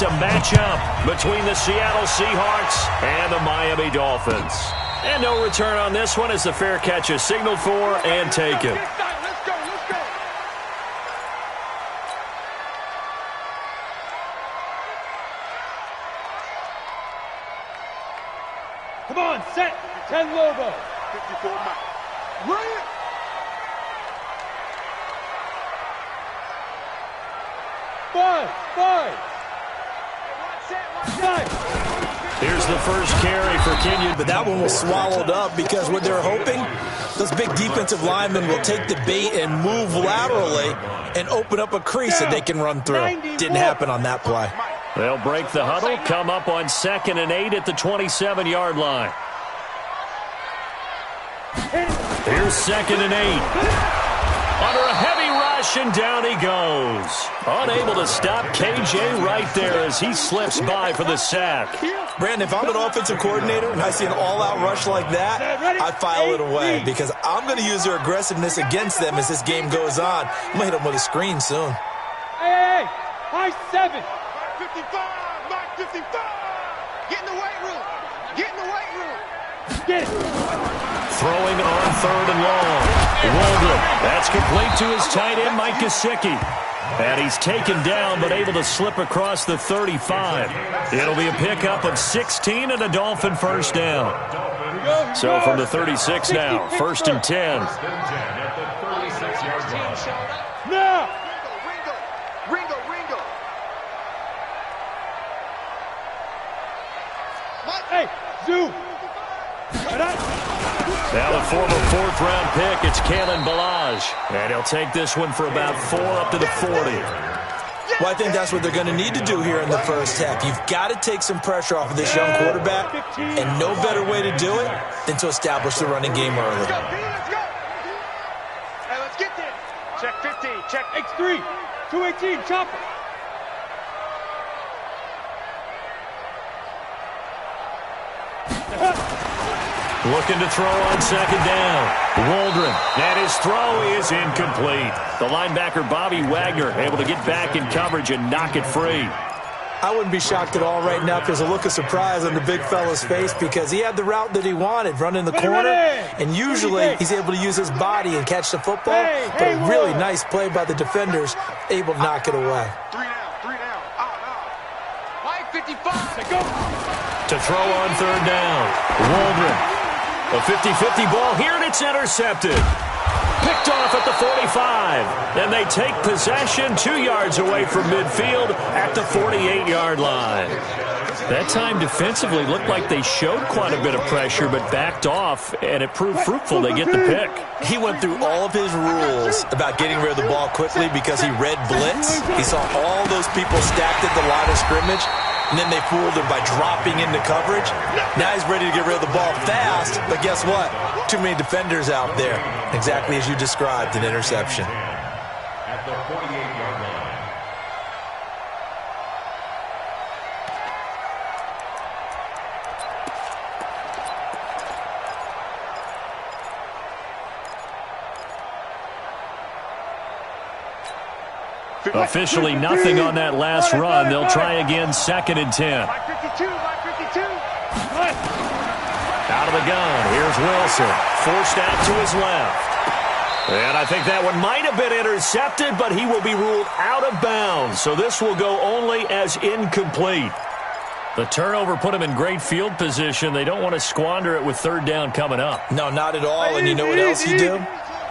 a matchup between the Seattle Seahawks and the Miami Dolphins. And no return on this one as the fair catch is signaled for and taken. Come on, set. 10 Lobo. 54 Mike. Run it. Five. Here's the first carry for Kenyon. But that one was swallowed up because what they're hoping, those big defensive linemen will take the bait and move laterally and open up a crease that they can run through. Didn't happen on that play. They'll break the huddle, come up on 2nd and 8 at the 27-yard line. Here's 2nd and 8. Under a heavy rush, and down he goes. Unable to stop KJ right there as he slips by for the sack. Brandon, if I'm an offensive coordinator and I see an all-out rush like that, I file it away because I'm going to use their aggressiveness against them as this game goes on. I'm going to hit them with a screen soon. Hey, high 7. 55, Mike 55. Get in the weight room. Get in the weight room. Get it. Throwing on 3rd and long. Waldron, that's complete to his tight end, Mike Gesicki. And he's taken down, but able to slip across the 35. It'll be a pickup of 16 and a Dolphin first down. So from the 36 now, 1st and 10. Now. Ringo. Hey, Zoo. Now the former 4th-round pick, it's Kalen Ballage. And he'll take this one for about 4 up to the 40. Well, I think that's what they're going to need to do here in the first half. You've got to take some pressure off of this young quarterback, and no better way to do it than to establish the running game early. Let's go. Hey, let's get there. Check 15. Check X3. 218. Chopper. Looking to throw on 2nd down. Waldron, and his throw is incomplete. The linebacker, Bobby Wagner, able to get back in coverage and knock it free. I wouldn't be shocked at all right now if there's a look of surprise on the big fella's face because he had the route that he wanted, running the corner, and usually he's able to use his body and catch the football, but a really nice play by the defenders, able to knock it away. 3 down. Mike 55. Go. To throw on 3rd down. Waldron. A 50-50 ball here, and it's intercepted. Picked off at the 45. And they take possession 2 yards away from midfield at the 48-yard line. That time defensively looked like they showed quite a bit of pressure, but backed off, and it proved fruitful. They get the pick. He went through all of his rules about getting rid of the ball quickly because he read blitz. He saw all those people stacked at the line of scrimmage, and then they fooled him by dropping into coverage. Now he's ready to get rid of the ball fast, but guess what? Too many defenders out there. Exactly as you described, an interception. At the 48-yard line. Officially nothing on that last run. They'll try again 2nd and 10. Mike 52. Out of the gun. Here's Wilson. Forced out to his left. And I think that one might have been intercepted, but he will be ruled out of bounds. So this will go only as incomplete. The turnover put him in great field position. They don't want to squander it with 3rd down coming up. No, not at all. And you know what else you do?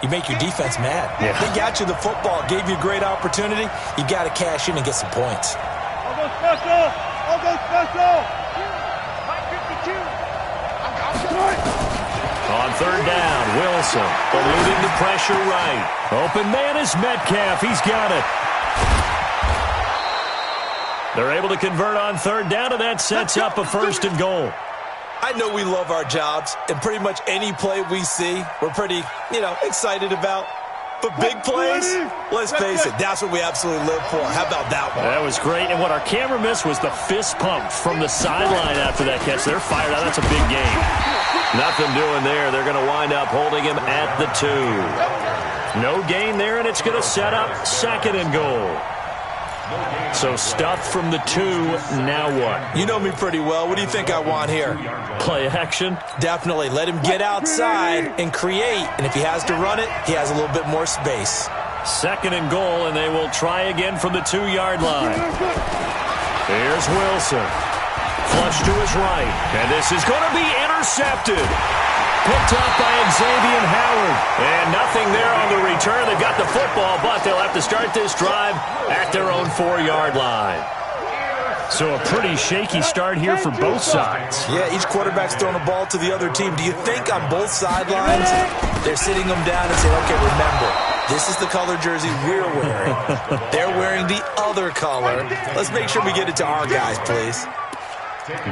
You make your defense mad. Yeah. They got you the football, gave you a great opportunity. You got to cash in and get some points. I'll go special. Mike 52. On 3rd down, Wilson eluding the pressure right. Open man is Metcalf. He's got it. They're able to convert on 3rd down, and that sets up a 1st and goal. I know we love our jobs, and pretty much any play we see, we're pretty, excited about. But big plays, let's face it, that's what we absolutely live for. How about that one? That was great, and what our camera missed was the fist pump from the sideline after that catch. They're fired out. That's a big game. Nothing doing there. They're going to wind up holding him at the 2. No gain there, and it's going to set up 2nd and goal. So stuffed from the 2, now what? You know me pretty well. What do you think I want here? Play action? Definitely. Let him get outside and create. And if he has to run it, he has a little bit more space. 2nd and goal, and they will try again from the 2-yard line. Here's Wilson. Flush to his right. And this is going to be intercepted. Picked up by Xavier Howard. And nothing there on the return. They've got the football, but they'll have to start this drive at their own 4-yard line. So a pretty shaky start here for both sides. Yeah, each quarterback's throwing a ball to the other team. Do you think on both sidelines they're sitting them down and saying, okay, remember, this is the color jersey we're wearing. They're wearing the other color. Let's make sure we get it to our guys, please.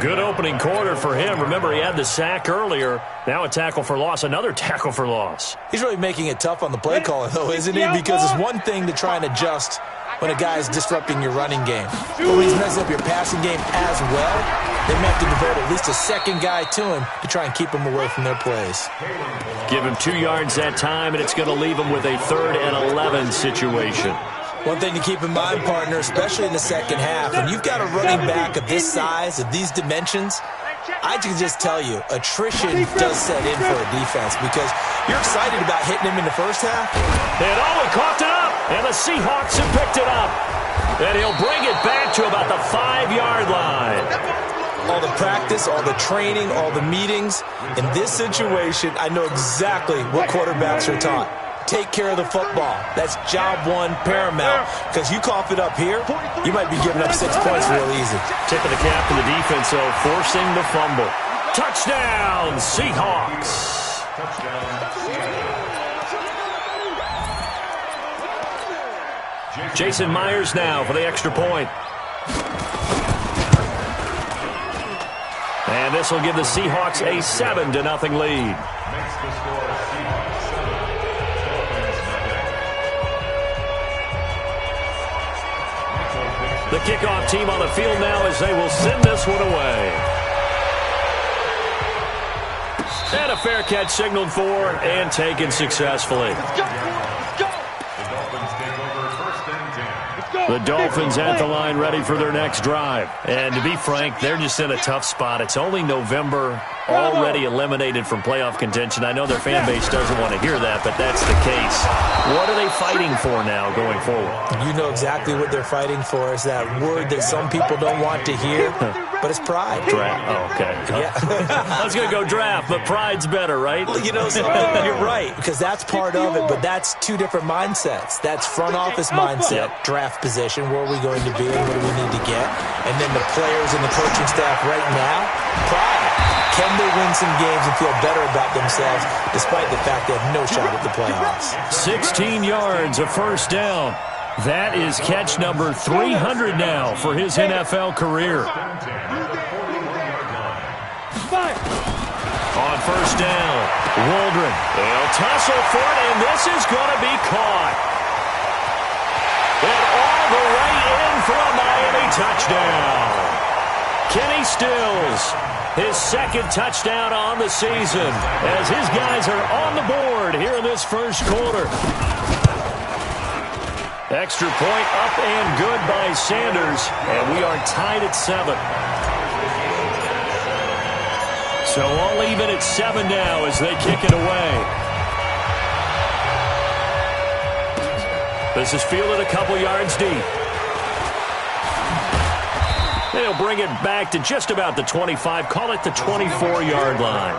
Good opening quarter for him. Remember, he had the sack earlier. Now a tackle for loss, another tackle for loss. He's really making it tough on the play caller, though, isn't he? Because it's one thing to try and adjust when a guy is disrupting your running game. But when he's messing up your passing game as well, they may have to devote at least a second guy to him to try and keep him away from their plays. Give him 2 yards that time, and it's going to leave him with a 3rd and 11 situation. One thing to keep in mind, partner, especially in the second half, when you've got a running back of this size, of these dimensions, I can just tell you, attrition does set in for a defense because you're excited about hitting him in the first half. And he caught it up, and the Seahawks have picked it up. And he'll bring it back to about the 5-yard line. All the practice, all the training, all the meetings. In this situation, I know exactly what quarterbacks are taught. Take care of the football. That's job 1 paramount. Because you cough it up here, you might be giving up 6 points real easy. Tip of the cap to the defense, though, forcing the fumble. Touchdown, Seahawks. Jason Myers now for the extra point. And this will give the Seahawks a 7-0 lead. The kickoff team on the field now as they will send this one away. And a fair catch signaled for and taken successfully. The Dolphins at the line ready for their next drive. And to be frank, they're just in a tough spot. It's only November, already eliminated from playoff contention. I know their fan base doesn't want to hear that, but that's the case. What are they fighting for now going forward? You know exactly what they're fighting for. Is that word that some people don't want to hear, but it's pride. Draft. Oh, okay. Yeah. I was going to go draft, but pride's better, right? Well, you know something? You're right, because that's part of it, but that's 2 different mindsets. That's front office mindset, draft position, where are we going to be and what do we need to get? And then the players and the coaching staff right now, pride. Can they win some games and feel better about themselves despite the fact they have no shot at the playoffs? 16 yards, a first down. That is catch number 300 now for his NFL career. On first down, Waldron. They'll tussle for it, and this is going to be caught. And all the way in for a Miami touchdown. Kenny Stills, his 2nd touchdown on the season as his guys are on the board here in this first quarter. Extra point up and good by Sanders, and we are tied at 7. So all even at 7 now as they kick it away. This is fielded a couple yards deep. They'll bring it back to just about the 25, call it the 24-yard line.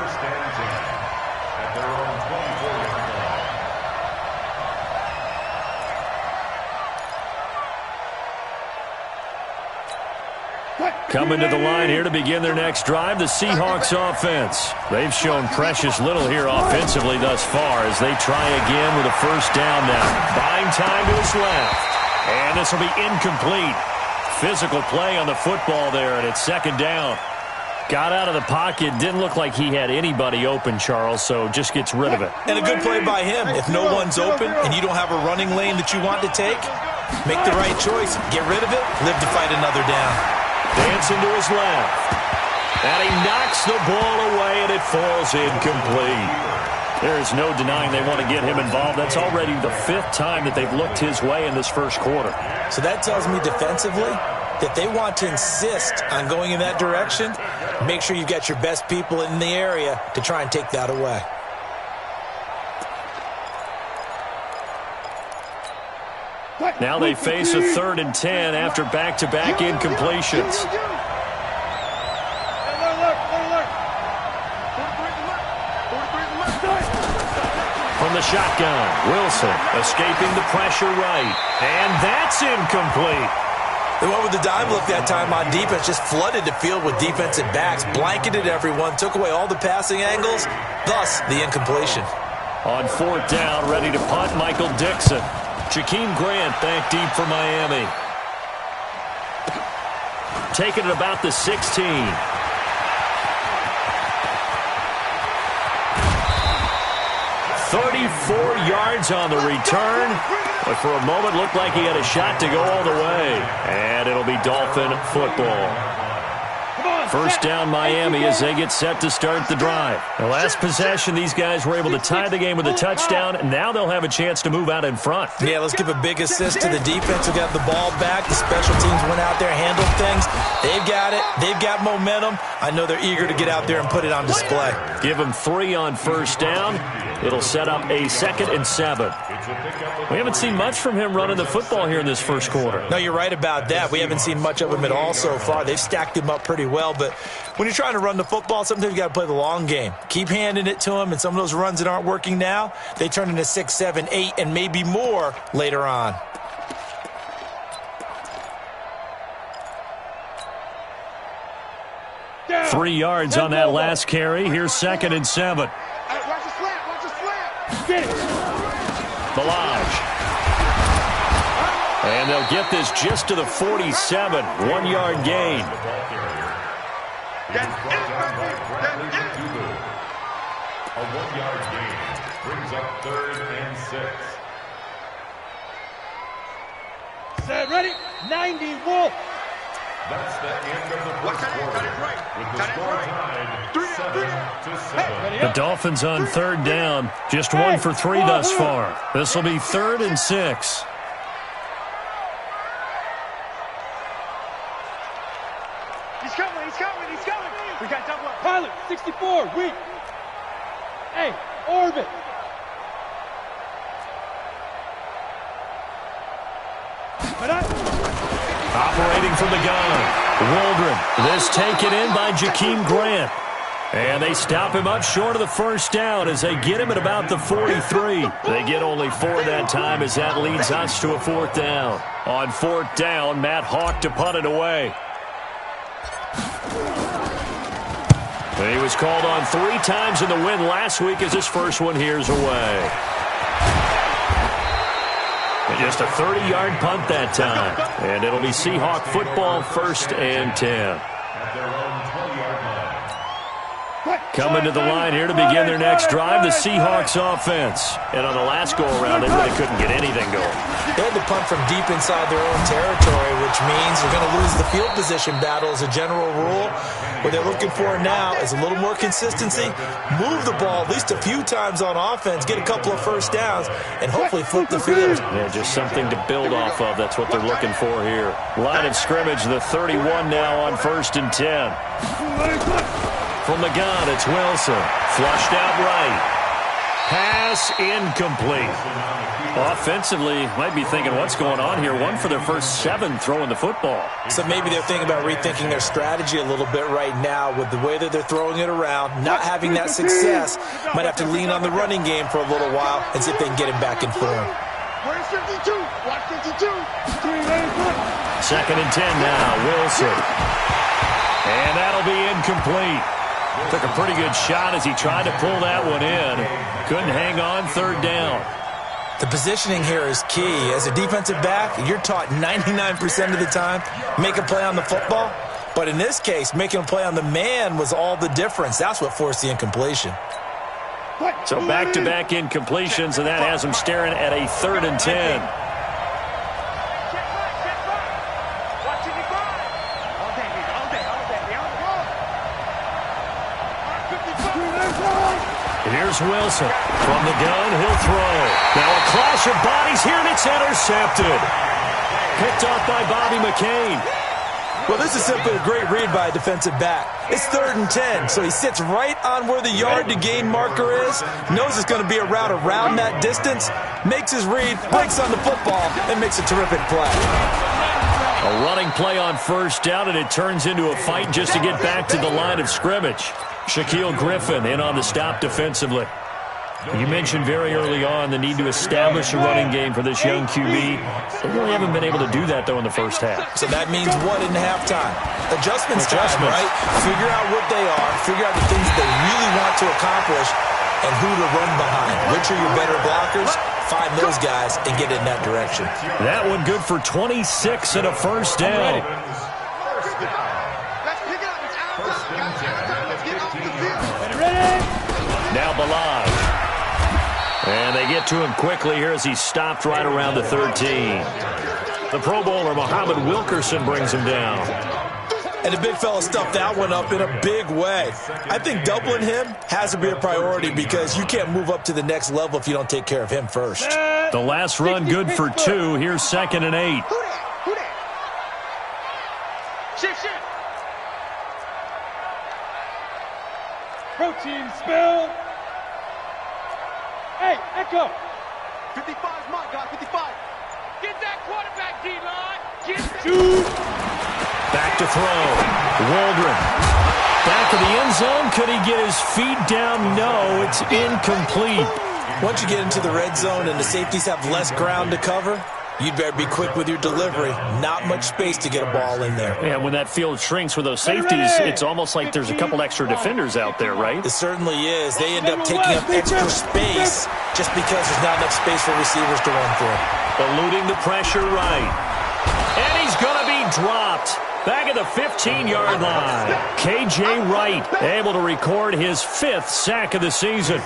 Coming to the line here to begin their next drive, the Seahawks offense. They've shown precious little here offensively thus far as they try again with a first down now. Buying time to his left. And this will be incomplete. Physical play on the football there, and it's 2nd down. Got out of the pocket. Didn't look like he had anybody open, Charles, so just gets rid of it. And a good play by him. If no one's open and you don't have a running lane that you want to take, make the right choice. Get rid of it. Live to fight another down. Dancing to his left. And he knocks the ball away, and it falls incomplete. There is no denying they want to get him involved. That's already the 5th time that they've looked his way in this first quarter. So that tells me defensively that they want to insist on going in that direction. Make sure you've got your best people in the area to try and take that away. Now they face a 3rd and 10 after back-to-back incompletions. From the shotgun, Wilson escaping the pressure right. And that's incomplete. They went with the dime look that time on defense, just flooded the field with defensive backs, blanketed everyone, took away all the passing angles, thus the incompletion. On 4th down, ready to punt, Michael Dixon. Jakeem Grant back deep for Miami. Taking it about the 16. 34 yards on the return. But for a moment, looked like he had a shot to go all the way. And it'll be Dolphin football. First down, Miami, as they get set to start the drive. The last possession, these guys were able to tie the game with a touchdown, and now they'll have a chance to move out in front. Yeah, let's give a big assist to the defense who got the ball back. The special teams went out there, handled things. They've got it. They've got momentum. I know they're eager to get out there and put it on display. Give them 3 on first down. It'll set up a 2nd and 7. We haven't seen much from him running the football here in this first quarter. No, you're right about that. We haven't seen much of him at all so far. They've stacked him up pretty well, but when you're trying to run the football, sometimes you got to play the long game. Keep handing it to him, and some of those runs that aren't working now, they turn into 6, 7, 8, and maybe more later on. Down. 3 yards on that last carry. Here's 2nd and 7. Hey, watch the slant, watch the slant. Get it. Balaj. And they'll get this just to the 47. 1-yard gain. A 1-yard gain brings up 3rd and 6. Set, ready? 90, Wolf. That's the end of the first quarter. With the score tied 7-7. The Dolphins on 3rd down. Just 1 for 3 thus far. This will be 3rd and 6. He's coming, he's coming, he's coming. We got double up. Pilot, 64, weak. Hey, orbit. Operating from the gun. Waldron. This taken in by Jakeem Grant. And they stop him up short of the first down as they get him at about the 43. They get only 4 that time as that leads us to a 4th down. On 4th down, Matt Hawk to punt it away. He was called on 3 times in the win last week as his first one here's away. And just a 30-yard punt that time. And it'll be Seahawk football, 1st and 10. Coming to the line here to begin their next drive, the Seahawks offense. And on the last go-around, they really couldn't get anything going. They had to punt from deep inside their own territory, which means they're going to lose the field position battle as a general rule. What they're looking for now is a little more consistency, move the ball at least a few times on offense, get a couple of first downs, and hopefully flip the field. Yeah, just something to build off of. That's what they're looking for here. Line of scrimmage, the 31 now on 1st and 10. From the gun, it's Wilson. Flushed out right. Pass incomplete. Offensively, might be thinking, what's going on here? 1 for their first 7 throwing the football. So maybe they're thinking about rethinking their strategy a little bit right now with the way that they're throwing it around, not having that success. Might have to lean on the running game for a little while and see if they can get him back in form. Where's 52? Watch 52. 2nd and 10 now, Wilson. And that'll be incomplete. Took a pretty good shot as he tried to pull that one in. Couldn't hang on, 3rd down. The positioning here is key. As a defensive back, you're taught 99% of the time, make a play on the football. But in this case, making a play on the man was all the difference. That's what forced the incompletion. So back-to-back incompletions, and that has him staring at a 3rd and 10. Here's Wilson. From the gun, he'll throw. Now a clash of bodies here, and it's intercepted. Picked off by Bobby McCain. Well, this is simply a great read by a defensive back. It's 3rd and 10, so he sits right on where the yard-to-gain marker is, knows it's going to be a route around that distance, makes his read, breaks on the football, and makes a terrific play. A running play on 1st down, and it turns into a fight just to get back to the line of scrimmage. Shaquille Griffin in on the stop defensively. You mentioned very early on the need to establish a running game for this young QB. They really haven't been able to do that, though, in the first half. So that means what in halftime? Adjustments time, right? Figure out what they are, figure out the things they really want to accomplish, and who to run behind. Which are your better blockers? Find those guys and get in that direction. That one good for 26 and a 1st down. Now Balaj. And they get to him quickly here as he's stopped right around the 13. The Pro Bowler, Muhammad Wilkerson, brings him down. And the big fella stuffed that one up in a big way. I think doubling him has to be a priority because you can't move up to the next level if you don't take care of him first. The last run good for 2. Here's 2nd and 8. Who that? Shift. Protein spill. Hey, Echo. 55 is mine, guys. 55. Get that quarterback, D-line. Get that. 2. Back to throw. Waldron. Back of the end zone. Could he get his feet down? No, it's incomplete. Once you get into the red zone and the safeties have less ground to cover, you'd better be quick with your delivery. Not much space to get a ball in there. Yeah, when that field shrinks with those safeties, it's almost like there's a couple extra defenders out there, right? It certainly is. They end up taking up extra space just because there's not enough space for receivers to run through. Eluding the pressure right. And he's going to be dropped. Back at the 15-yard line. K.J. Wright able to record his 5th sack of the season.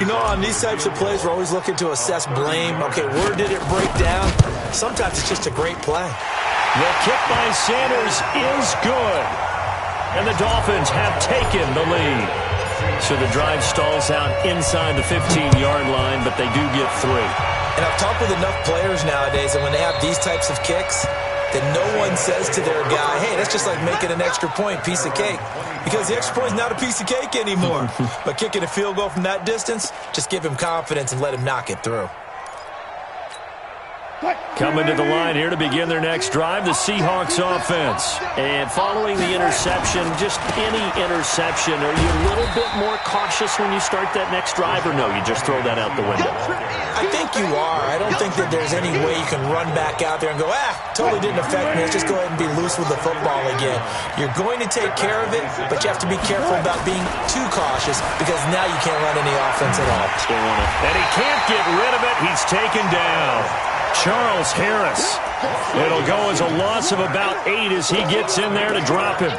You know, on these types of plays, we're always looking to assess blame. Okay, where did it break down? Sometimes it's just a great play. The kick by Sanders is good. And the Dolphins have taken the lead. So the drive stalls out inside the 15-yard line, but they do get 3. And I've talked with enough players nowadays, and when they have these types of kicks, then no one says to their guy, hey, that's just like making an extra point, piece of cake. Because the extra point is not a piece of cake anymore. But kicking a field goal from that distance, just give him confidence and let him knock it through. Coming to the line here to begin their next drive, the Seahawks offense. And following the interception, just any interception, are you a little bit more cautious when you start that next drive, or no, you just throw that out the window? I think you are. I don't think that there's any way you can run back out there and go, totally didn't affect me. Let's just go ahead and be loose with the football again. You're going to take care of it, but you have to be careful about being too cautious because now you can't run any offense at all. And he can't get rid of it. He's taken down. Charles Harris. It'll go as a loss of about 8 as he gets in there to drop him.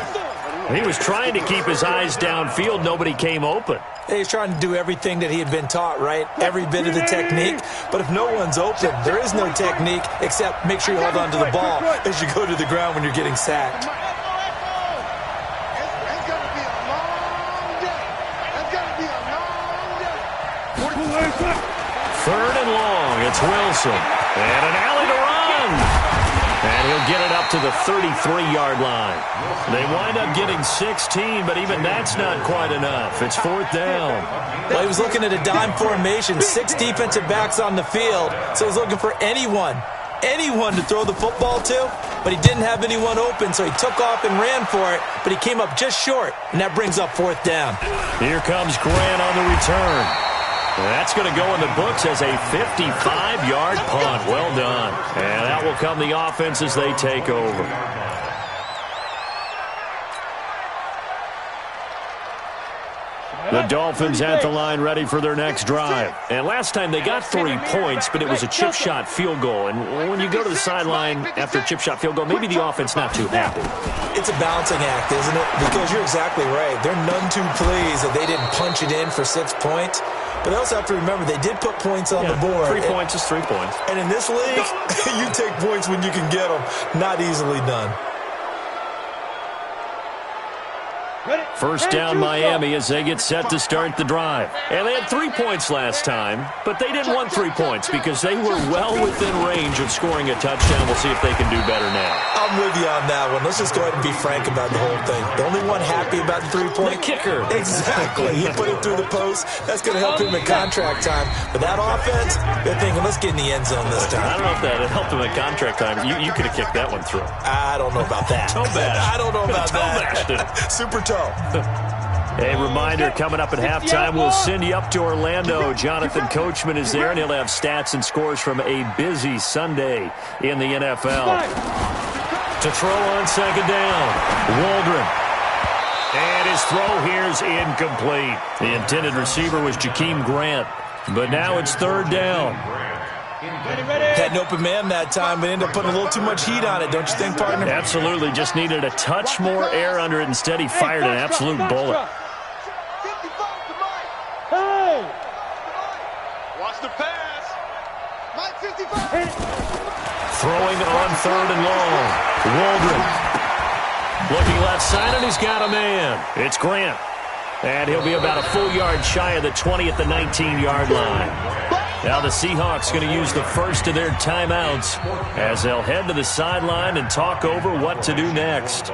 He was trying to keep his eyes downfield. Nobody came open. He's trying to do everything that he had been taught, right? Every bit of the technique. But if no one's open, there is no technique except make sure you hold on to the ball as you go to the ground when you're getting sacked. It's going to be a long day. It's going to be a long day. 3rd and long. It's Wilson. And an alley to run. And he'll get it up to the 33-yard line. They wind up getting 16, but even that's not quite enough. It's 4th down. Well, he was looking at a dime formation, 6 defensive backs on the field, so he's looking for anyone to throw the football to, but he didn't have anyone open, so he took off and ran for it, but he came up just short, and that brings up 4th down. Here comes Grant on the return. That's going to go in the books as a 55-yard punt. Well done. And that will come the offense as they take over. The Dolphins at the line ready for their next drive. And last time they got 3 points, but it was a chip shot field goal. And when you go to the sideline after a chip shot field goal, maybe the offense not too happy. It's a balancing act, isn't it? Because you're exactly right. They're none too pleased that they didn't punch it in for 6 points. But they also have to remember they did put points on the board. 3 points is 3 points. And in this league, you take points when you can get them. Not easily done. First down Miami as they get set to start the drive. And they had 3 points last time, but they didn't want 3 points because they were well within range of scoring a touchdown. We'll see if they can do better now. I'm with you on that one. Let's just go ahead and be frank about the whole thing. The only one happy about the 3-point? The kicker. Exactly. He put it through the post. That's going to help him at contract time. But that offense, they're thinking, let's get in the end zone this time. I don't know if that helped him at contract time. You could have kicked that one through. I don't know about that. Toe bash. I don't know about that. Super toe. A reminder, coming up at halftime, we'll send you up to Orlando. Jonathan Coachman is there, and he'll have stats and scores from a busy Sunday in the NFL. To throw on second down, Waldron. And his throw here's incomplete. The intended receiver was Jakeem Grant, but now it's third down. Had an open man that time, but ended up putting a little too much heat on it, don't you think, partner? Absolutely. Just needed a touch more air under it. Instead, he fired an absolute bullet. Watch the pass. Mike 55. Throwing on third and long. Waldron. Looking left side, and he's got a man. It's Grant. And he'll be about a full yard shy of the 20 at the 19-yard line. Now the Seahawks going to use the first of their timeouts as they'll head to the sideline and talk over what to do next.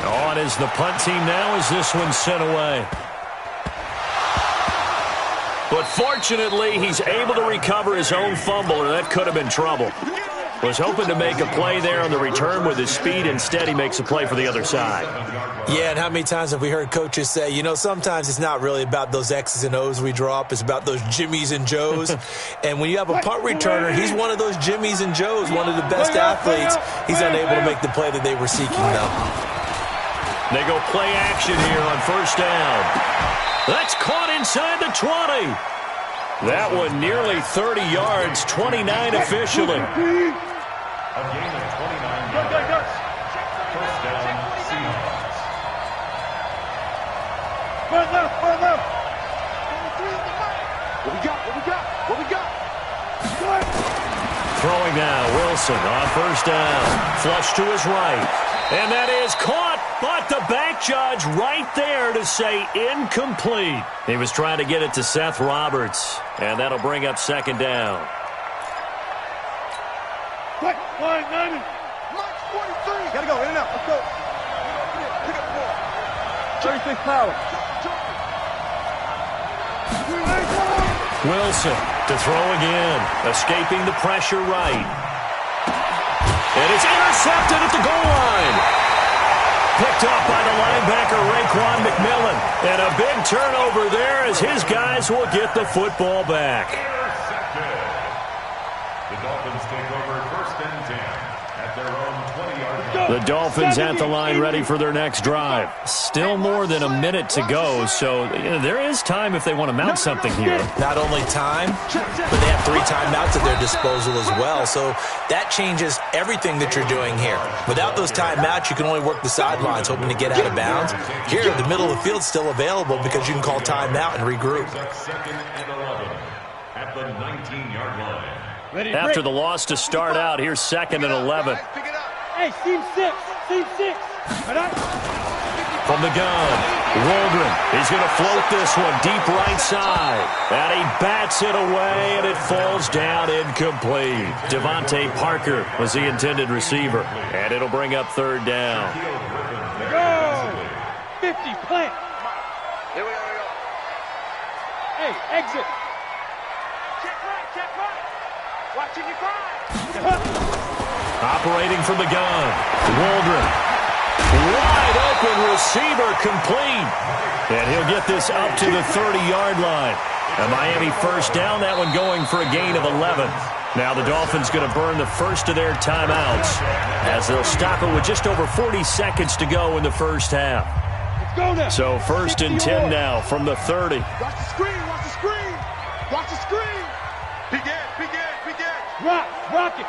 On is the punt team now as this one's sent away. But fortunately, he's able to recover his own fumble, or that could have been trouble. Was hoping to make a play there on the return with his speed. Instead, he makes a play for the other side. Yeah, and how many times have we heard coaches say, you know, sometimes it's not really about those X's and O's we draw up. It's about those Jimmies and Joes. And when you have a punt returner, he's one of those Jimmies and Joes, one of the best athletes. He's unable to make the play that they were seeking, though. They go play action here on first down. That's caught inside the 20. That one nearly 30 yards, 29 officially. A gain of 29 yards. First down, Seahawks. First left. What we got? Throwing now, Wilson on first down. Flush to his right. And that is caught, but the back judge right there to say incomplete. He was trying to get it to Seth Roberts, and that'll bring up second down. Quick, line, 90. Mike 43. Gotta go, in and out. Let's go. Pick up the ball. 36 power. Wilson to throw again, escaping the pressure right. And it's intercepted at the goal line. Picked off by the linebacker, Raekwon McMillan. And a big turnover there as his guys will get the football back. Intercepted. The Dolphins take over first and 10 at their own 20-yard line. The Dolphins at the line ready for their next drive. Still more than a minute to go, so there is time if they want to mount something here. Not only time, but they have 3 timeouts at their disposal as well. So that changes everything that you're doing here. Without those timeouts, you can only work the sidelines, hoping to get out of bounds. Here, the middle of the field's still available because you can call timeout and regroup. Second and 11 at the 19-yard line. After the loss to start out, here's second and 11. Hey, seam 6. From the gun, Waldron. He's going to float this one deep right side. And he bats it away, and it falls down incomplete. Devontae Parker was the intended receiver. And it'll bring up third down. Go! 50, plant. Here we go. Hey, exit. Check right. Watching your five. Operating from the gun, Waldron. Wide open receiver complete. And he'll get this up to the 30-yard line. A Miami first down, that one going for a gain of 11. Now the Dolphins going to burn the first of their timeouts as they'll stop it with just over 40 seconds to go in the first half. Let's go now. So first and 10 now from the 30. Watch the screen. Peek in. Rock it.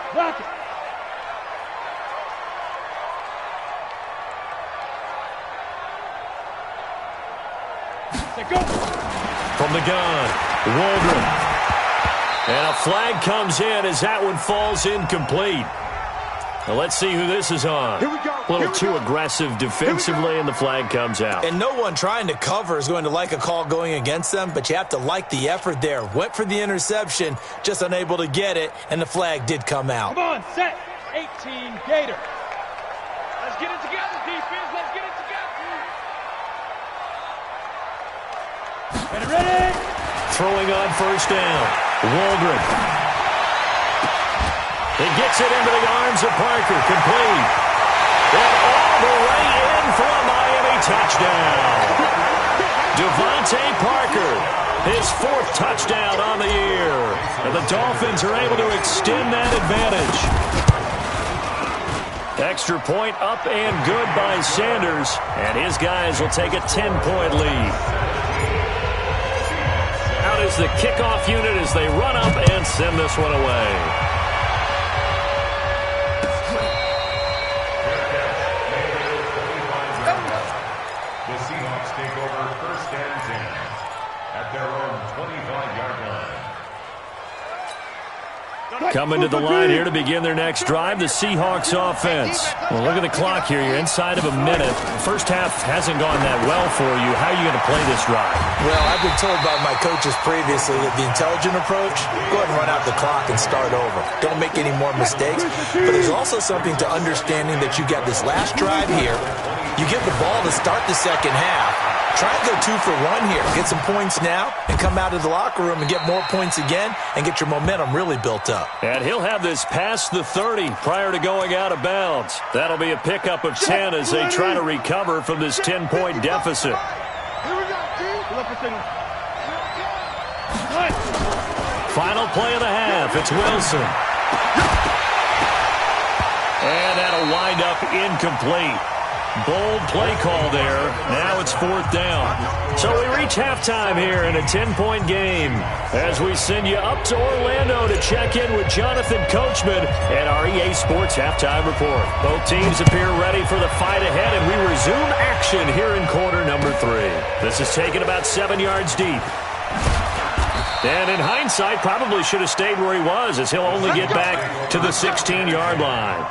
Go. From the gun, Waldron. And a flag comes in as that one falls incomplete. Well, let's see who this is on. Here we go. A little too aggressive defensively, and the flag comes out. And no one trying to cover is going to like a call going against them, but you have to like the effort there. Went for the interception, just unable to get it, and the flag did come out. Come on, set. 18 Gator. Let's get it together, defense. Let's get it together. Ready? Throwing on first down. Waldron. He gets it into the arms of Parker. Complete. And all the way in for a Miami touchdown. Devontae Parker, his 4th touchdown on the year. And the Dolphins are able to extend that advantage. Extra point up and good by Sanders. And his guys will take a 10-point lead. Out is the kickoff unit as they run up and send this one away. Coming to the line here to begin their next drive, the Seahawks offense. Well, look at the clock here. You're inside of a minute. First half hasn't gone that well for you. How are you going to play this drive? Well, I've been told by my coaches previously that the intelligent approach, go ahead and run out the clock and start over. Don't make any more mistakes. But there's also something to understanding that you got this last drive here. You get the ball to start the second half. Try and go 2 for 1 here. Get some points now and come out of the locker room and get more points again and get your momentum really built up. And he'll have this past the 30 prior to going out of bounds. That'll be a pickup of 10 as they try to recover from this 10-point deficit. Final play of the half. It's Wilson. And that'll wind up incomplete. Bold play call there. Now it's 4th down. So we reach halftime here in a 10-point game as we send you up to Orlando to check in with Jonathan Coachman and our EA Sports Halftime Report. Both teams appear ready for the fight ahead, and we resume action here in quarter number 3. This is taken about 7 yards deep. And in hindsight, probably should have stayed where he was, as he'll only get back to the 16-yard line.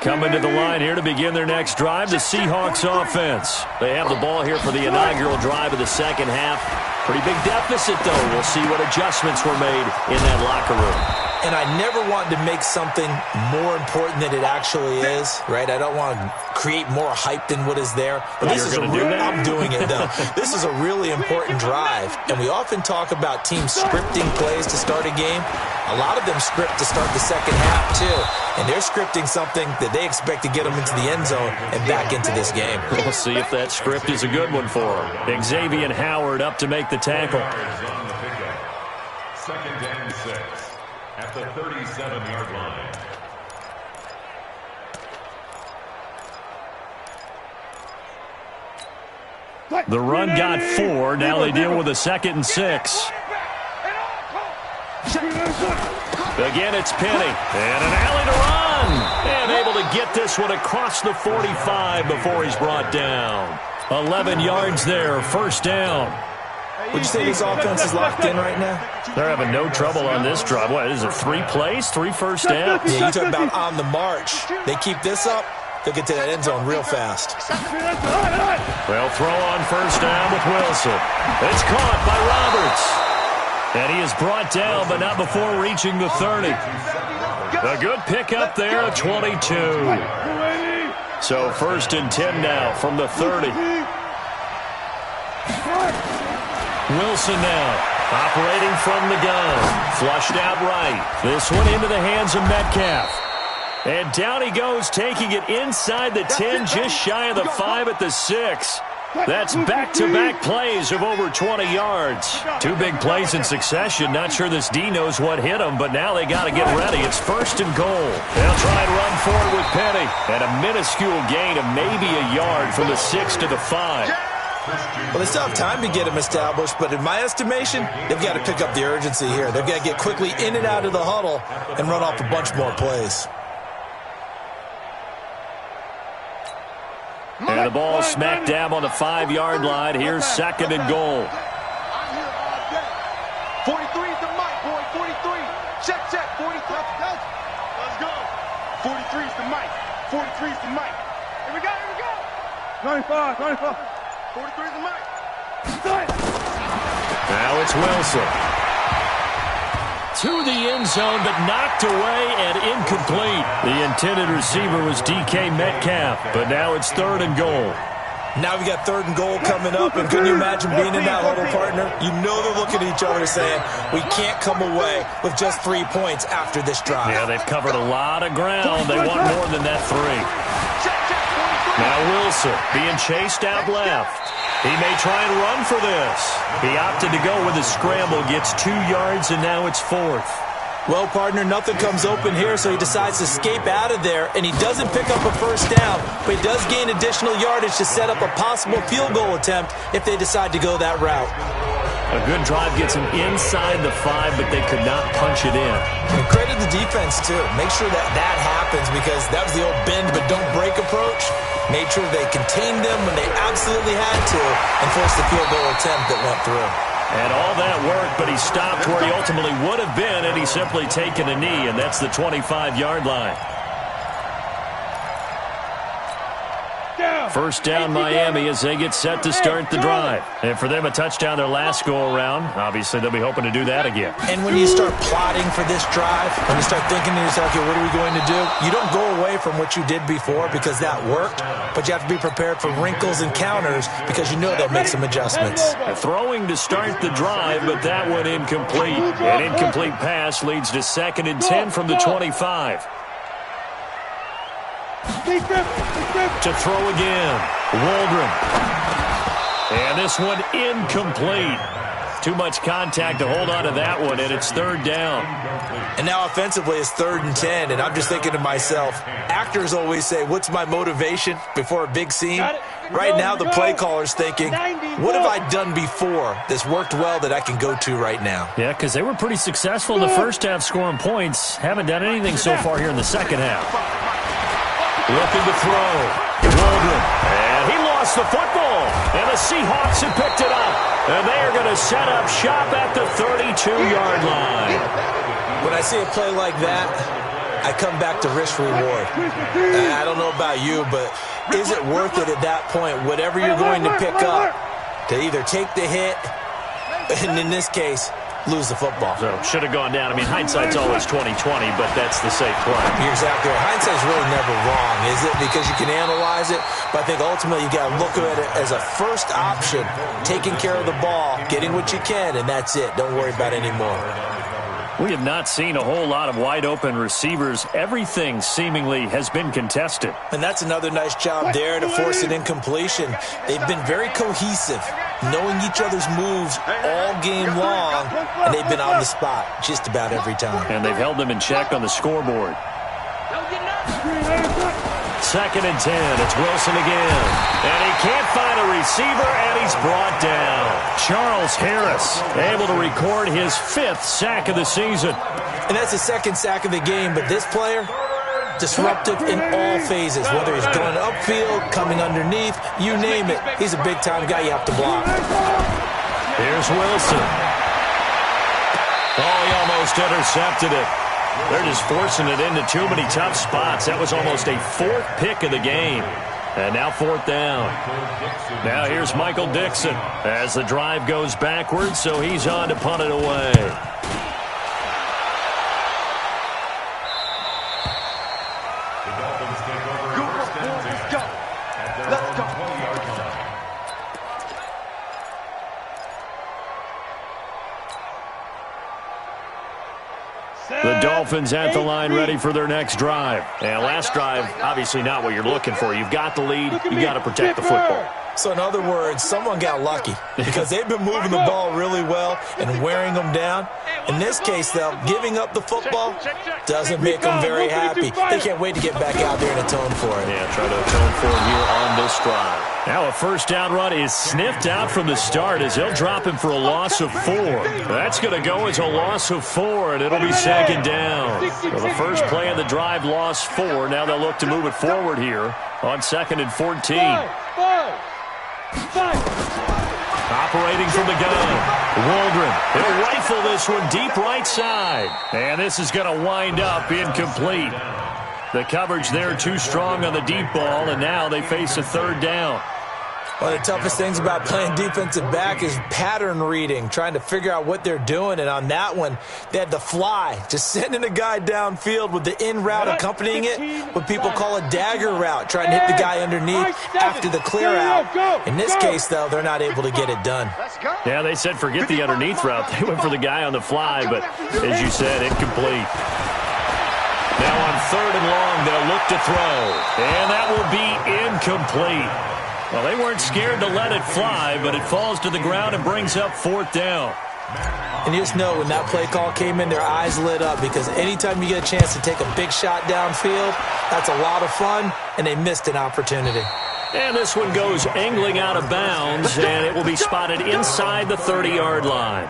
Coming to the line here to begin their next drive, the Seahawks offense. They have the ball here for the inaugural drive of the second half. Pretty big deficit, though. We'll see what adjustments were made in that locker room. And I never wanted to make something more important than it actually is, right? I don't want to create more hype than what is there. But this is I'm doing it, though. This is a really important drive. And we often talk about teams scripting plays to start a game. A lot of them script to start the second half, too. And they're scripting something that they expect to get them into the end zone and back into this game. We'll see if that script is a good one for them. Xavier Howard up to make the tackle. Second and 6 at the 37-yard line. The run got 4. Now they deal with a 2nd and 6. Again, it's Penny. And an alley to run. And able to get this one across the 45 before he's brought down. 11 yards there, first down. Would you say this offense is locked in right now? They're having no trouble on this drive. What, is it 3 plays, 3 first downs? Yeah, you talk about on the march. They keep this up, they'll get to that end zone real fast. Well, throw on first down with Wilson. It's caught by Roberts. And he is brought down, but not before reaching the 30. A good pickup there at 22. So first and 10 now from the 30. Wilson now operating from the gun. Flushed out right. This one into the hands of Metcalf. And down he goes, taking it inside the 10, just shy of the 5 at the 6. That's back-to-back plays of over 20 yards. 2 big plays in succession. Not sure this D knows what hit him, but now they got to get ready. It's first and goal. They'll try and run forward with Penny. And a minuscule gain of maybe a yard from the 6 to the 5. Well, they still have time to get him established, but in my estimation, they've got to pick up the urgency here. They've got to get quickly in and out of the huddle and run off a bunch more plays. And the ball smack dab on the 5-yard line. Here's second and goal. 43 is the mic, boy. 43. Check, 43. Let's go. 43 is the mic. 43 is the mic. Here we go. 25. 43 is the mic. Now it's Wilson. To the end zone, but knocked away and incomplete. The intended receiver was DK Metcalf, but now it's third and goal. Now we got third and goal coming up, and can you imagine being in that huddle, partner? You know they're looking at each other saying, we can't come away with just 3 points after this drive. Yeah, they've covered a lot of ground. They want more than that 3. Now Wilson being chased out left. He may try and run for this. He opted to go with a scramble, gets 2 yards, and now it's fourth. Well, partner, nothing comes open here, so he decides to escape out of there, and he doesn't pick up a first down, but he does gain additional yardage to set up a possible field goal attempt if they decide to go that route. A good drive gets him inside the 5, but they could not punch it in. And credit the defense, too. Make sure that happens, because that was the old bend but don't break approach. Made sure they contained them when they absolutely had to and forced the field goal attempt that went through. And all that worked, but he stopped where he ultimately would have been, and he's simply taken a knee, and that's the 25-yard line. First down, Miami, as they get set to start the drive. And for them, a touchdown their last go-around. Obviously, they'll be hoping to do that again. And when you start plotting for this drive, when you start thinking to yourself, okay, what are we going to do? You don't go away from what you did before because that worked, but you have to be prepared for wrinkles and counters because you know they'll make some adjustments. Throwing to start the drive, but that one incomplete. An incomplete pass leads to 2nd and 10 from the 25. To throw again, Waldron. And this one incomplete. Too much contact to hold on to that one, and it's third down. And now offensively it's 3rd and 10, and I'm just thinking to myself, actors always say, what's my motivation before a big scene? Right now the play caller's thinking, what have I done before that's worked well that I can go to right now? Yeah, because they were pretty successful in the first half scoring points. Haven't done anything so far here in the second half. Looking to throw. Waldron. And he lost the football. And the Seahawks have picked it up. And they are going to set up shop at the 32-yard line. When I see a play like that, I come back to risk reward. I don't know about you, but is it worth it at that point, whatever you're going to pick up, to either take the hit, and in this case, lose the football? So should have gone down. I mean, hindsight's always 20/20, but that's the safe play. You're exactly right. Hindsight's really never wrong, is it? Because you can analyze it, but I think ultimately you got to look at it as a first option, taking care of the ball, getting what you can, and that's it. Don't worry about it anymore. We have not seen a whole lot of wide-open receivers. Everything seemingly has been contested. And that's another nice job there to force an incompletion. They've been very cohesive, knowing each other's moves all game long, and they've been on the spot just about every time. And they've held them in check on the scoreboard. 2nd and 10. It's Wilson again. And he can't find a receiver, and he's brought down. Charles Harris able to record his 5th sack of the season. And that's the 2nd sack of the game, but this player, disruptive in all phases, whether he's going upfield, coming underneath, you name it. He's a big-time guy you have to block. Here's Wilson. Oh, he almost intercepted it. They're just forcing it into too many tough spots. That was almost a 4th pick of the game. And now 4th down. Now here's Michael Dixon as the drive goes backwards, so he's on to punt it away. The Dolphins at the line ready for their next drive. And last drive, obviously not what you're looking for. You've got the lead. You got to protect the football. So in other words, someone got lucky because they've been moving the ball really well and wearing them down. In this case, though, giving up the football doesn't make them very happy. They can't wait to get back out there and atone for it. Yeah, try to atone for it here on this drive. Now a first down run is sniffed out from the start as they'll drop him for a loss of 4. That's going to go as a loss of 4, and it'll be 2nd down. So the first play of the drive, lost 4. Now they'll look to move it forward here On 2nd and 14. Five. Operating from the gun. Waldron. He'll rifle this one deep right side. And this is going to wind up incomplete. The coverage there too strong on the deep ball, and now they face a 3rd down. One of the toughest things about playing defensive back is pattern reading, trying to figure out what they're doing. And on that one, they had the fly, just sending a guy downfield with the in route accompanying it, what people call a dagger route, trying to hit the guy underneath after the clear out. In this case, though, they're not able to get it done. Yeah, they said forget the underneath route. They went for the guy on the fly, but as you said, incomplete. Now on 3rd and long, they'll look to throw. And that will be incomplete. Well, they weren't scared to let it fly, but it falls to the ground and brings up 4th down. And you just know when that play call came in, their eyes lit up, because anytime you get a chance to take a big shot downfield, that's a lot of fun, and they missed an opportunity. And this one goes angling out of bounds, and it will be spotted inside the 30-yard line.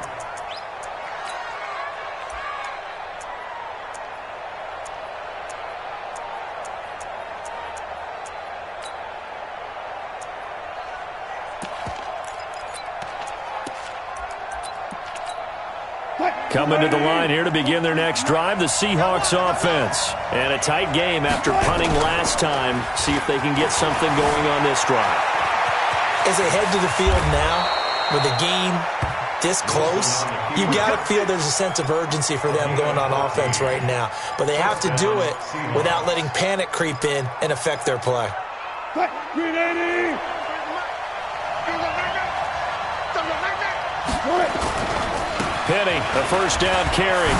Coming to the line here to begin their next drive, the Seahawks offense. And a tight game after punting last time. See if they can get something going on this drive. As they head to the field now, with the game this close, you've got to feel there's a sense of urgency for them going on offense right now. But they have to do it without letting panic creep in and affect their play. Penny, a 1st down carry.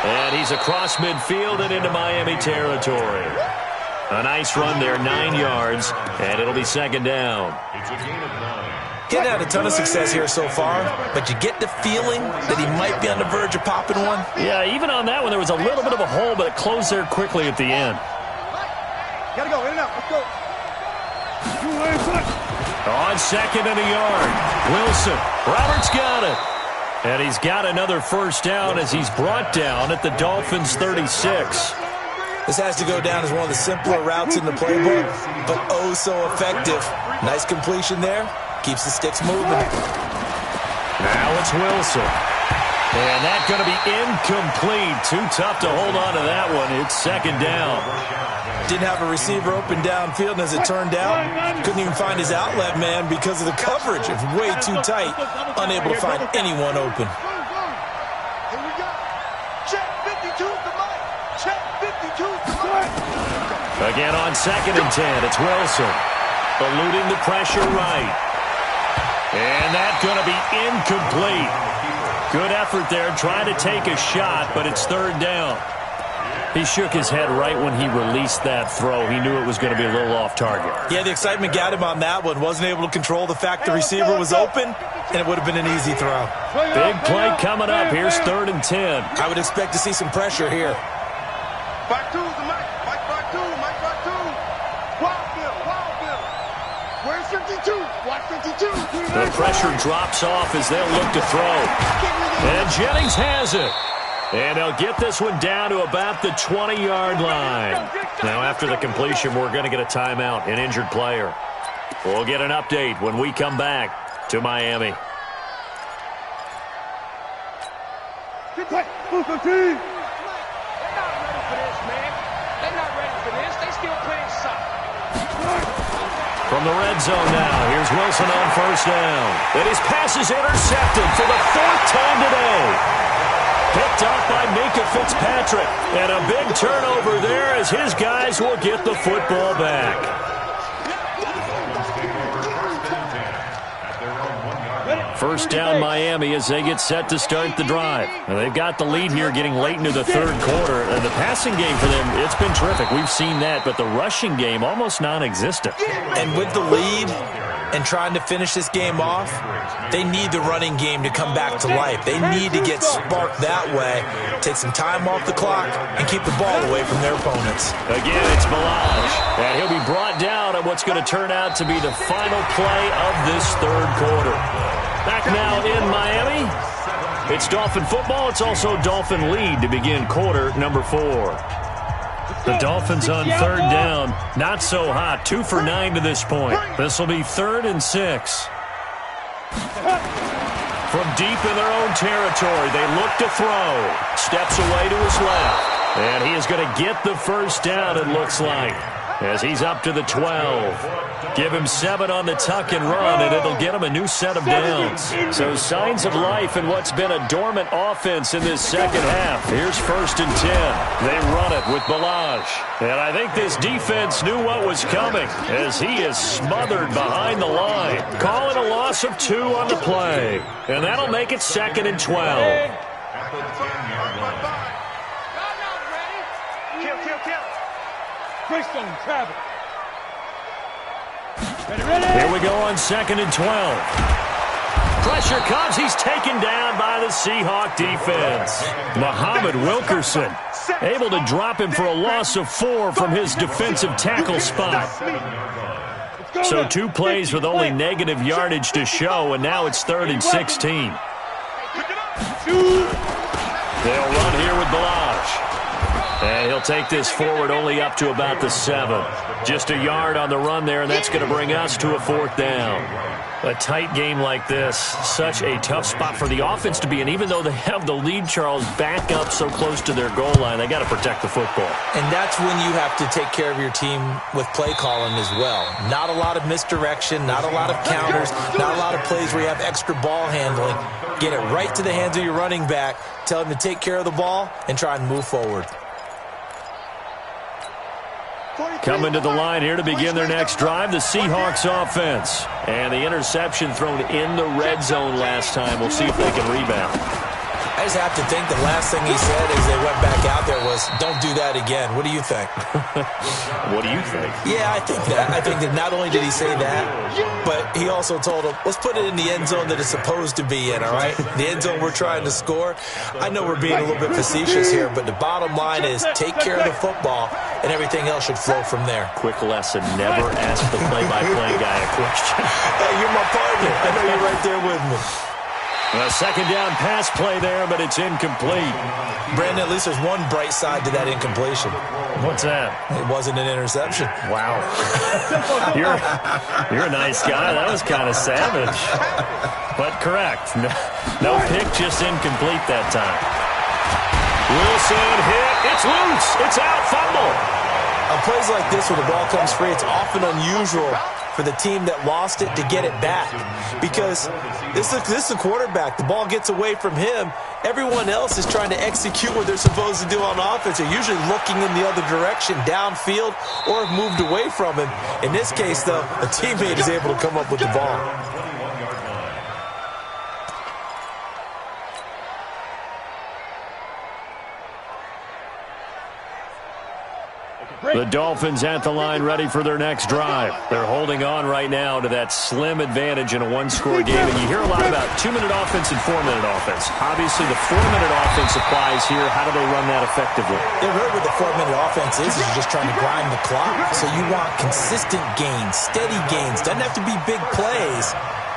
And he's across midfield and into Miami territory. A nice run there, 9 yards, and it'll be 2nd down. Getting had a ton of success here so far, but you get the feeling that he might be on the verge of popping one. Yeah, even on that one, there was a little bit of a hole, but it closed there quickly at the end. Gotta go, in and out, let's go. On 2nd and a yard, Wilson. Roberts got it. And he's got another 1st down as he's brought down at the Dolphins' 36. This has to go down as one of the simpler routes in the playbook, but oh so effective. Nice completion there. Keeps the sticks moving. Now it's Wilson. And that's going to be incomplete. Too tough to hold on to that one. It's 2nd down. Didn't have a receiver open downfield, and as it turned out, couldn't even find his outlet man because of the coverage. It's way too tight, unable to find anyone open. Here we go. Check 52 to Mike. Check 52 to Mike. Again on 2nd and 10, it's Wilson. Eluding the pressure right. And that's going to be incomplete. Good effort there, trying to take a shot, but it's 3rd down. He shook his head right when he released that throw. He knew it was going to be a little off target. Yeah, the excitement got him on that one. Wasn't able to control the fact the receiver was open, and it would have been an easy throw. Big play coming up. Here's 3rd and 10. I would expect to see some pressure here. Back two to Mike. Mike back two. Mike back two. Wild Bill. Where's 52? Watch 52. The pressure drops off as they'll look to throw. And Jennings has it. And they'll get this one down to about the 20-yard line. Now, after the completion, we're going to get a timeout, an injured player. We'll get an update when we come back to Miami. They're not ready for this, man. They're not ready for this. They still playing soccer. From the red zone now, here's Wilson on 1st down. And his pass is intercepted for the 4th time today. Picked up by Minka Fitzpatrick. And a big turnover there as his guys will get the football back. First down Miami as they get set to start the drive. Now, they've got the lead here getting late into the 3rd quarter. And the passing game for them, it's been terrific. We've seen that. But the rushing game, almost non-existent. And with the lead and trying to finish this game off, they need the running game to come back to life. They need to get sparked that way, take some time off the clock, and keep the ball away from their opponents. Again, it's Balaj. And he'll be brought down on what's going to turn out to be the final play of this 3rd quarter. Back now in Miami, it's Dolphin football. It's also Dolphin lead to begin quarter number 4. The Dolphins on third down. Not so hot. 2 for 9 to this point. This will be 3rd and 6. From deep in their own territory, they look to throw. Steps away to his left. And he is going to get the first down, it looks like, as he's up to the 12. Give him 7 on the tuck and run, and it'll get him a new set of downs. So signs of life in what's been a dormant offense in this second half. Here's 1st and 10. They run it with Balaj. And I think this defense knew what was coming, as he is smothered behind the line. Calling a loss of 2 on the play. And that'll make it 2nd and 12. Greystone travel. Here we go on 2nd and 12. Pressure comes. He's taken down by the Seahawk defense. Muhammad Wilkerson able to drop him for a loss of 4 from his defensive tackle spot. So 2 plays with only negative yardage to show, and now it's 3rd and 16. They'll run here with Balaj. And he'll take this forward only up to about the 7. Just a yard on the run there, and that's going to bring us to a 4th down. A tight game like this, such a tough spot for the offense to be in. Even though they have the lead, Charles, back up so close to their goal line, they got to protect the football. And that's when you have to take care of your team with play calling as well. Not a lot of misdirection, not a lot of counters, not a lot of plays where you have extra ball handling. Get it right to the hands of your running back, tell him to take care of the ball, and try and move forward. Coming to the line here to begin their next drive, the Seahawks offense. And the interception thrown in the red zone last time. We'll see if they can rebound. I just have to think the last thing he said as they went back out there was, don't do that again. What do you think? What do you think? Yeah, I think that. I think that not only did he say that, but he also told him, let's put it in the end zone that it's supposed to be in, all right? The end zone we're trying to score. I know we're being a little bit facetious here, but the bottom line is take care of the football, and everything else should flow from there. Quick lesson, never ask the play-by-play guy a question. Hey, you're my partner. I know you're right there with me. A second down pass play there, but it's incomplete. Brandon, at least there's one bright side to that incompletion. What's that? It wasn't an interception. Wow. You're a nice guy. That was kind of savage. But correct. No pick, just incomplete that time. Wilson hit. It's loose. It's out. Fumble. On plays like this where the ball comes free, it's often unusual for the team that lost it to get it back. Because this is a quarterback. The ball gets away from him. Everyone else is trying to execute what they're supposed to do on offense. They're usually looking in the other direction, downfield, or have moved away from him. In this case, though, a teammate is able to come up with the ball. The Dolphins at the line ready for their next drive. They're holding on right now to that slim advantage in a one-score game. And you hear a lot about 2-minute offense and 4-minute offense. Obviously, the 4-minute offense applies here. How do they run that effectively? Yeah, really what the 4-minute offense is you're just trying to grind the clock. So you want consistent gains, steady gains. Doesn't have to be big plays,